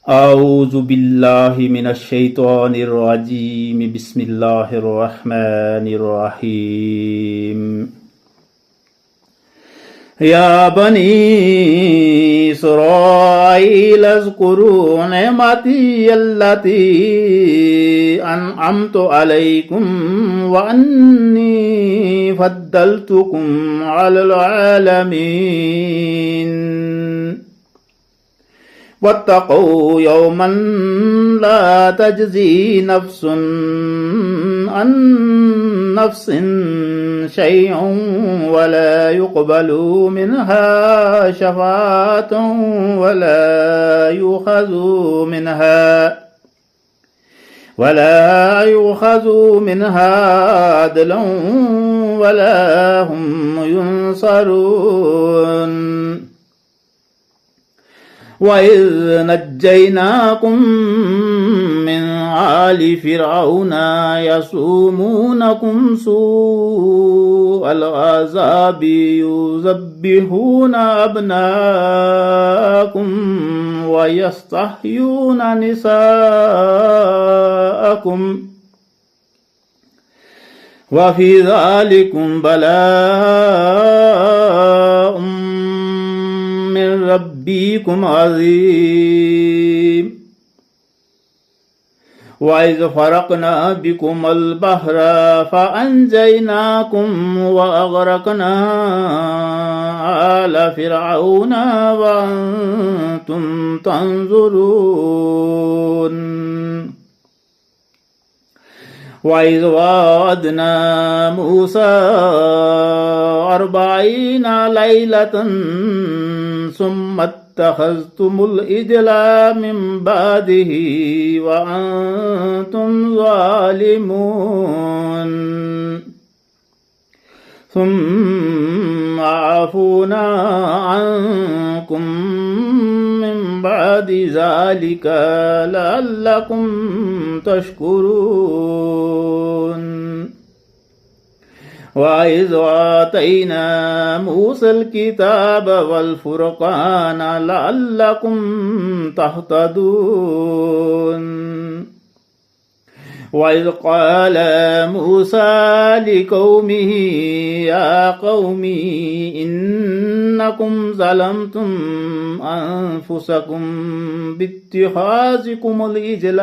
أعوذ بالله من الشيطان الرجيم بسم الله الرحمن الرحيم يا بني إسرائيل اذكروا نعمتي التي أنعمت عليكم وأني فضلتكم على العالمين واتقوا يوما لا تجزي نفس عن نفس شيئا ولا يقبل منها شفاعة ولا يؤخذ منها عدل ولا هم ينصرون وإذ نجيناكم من آل فرعون يسومونكم سوء العذاب يذبحون أبناءكم ويستحيون نساءكم وفي ذلكم بلاء من ربكم عظيم وإذ فرقنا بكم البحر فأنجيناكم وأغرقنا آل فرعون وأنتم تنظرون وإذ وعدنا موسى 40 ليلة ثم اتخذتم العجل من بعده وأنتم ظالمون ثم عفونا عنكم من بعد ذلك لعلكم تشكرون وإذ آتينا موسى الكتاب والفرقان لعلكم تهتدون وإذ قال موسى لقومه يا قوم إنكم ظلمتم أنفسكم باتخاذكم العجل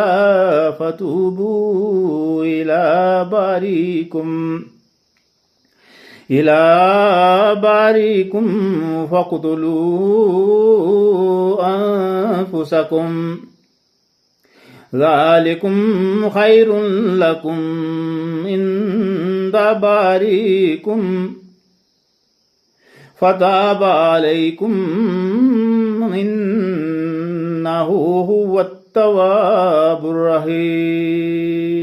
فتوبوا إلى بارئكم فاقتلوا أنفسكم ذلكم خير لكم عند بارئكم فتاب عليكم إنه هو التواب الرحيم.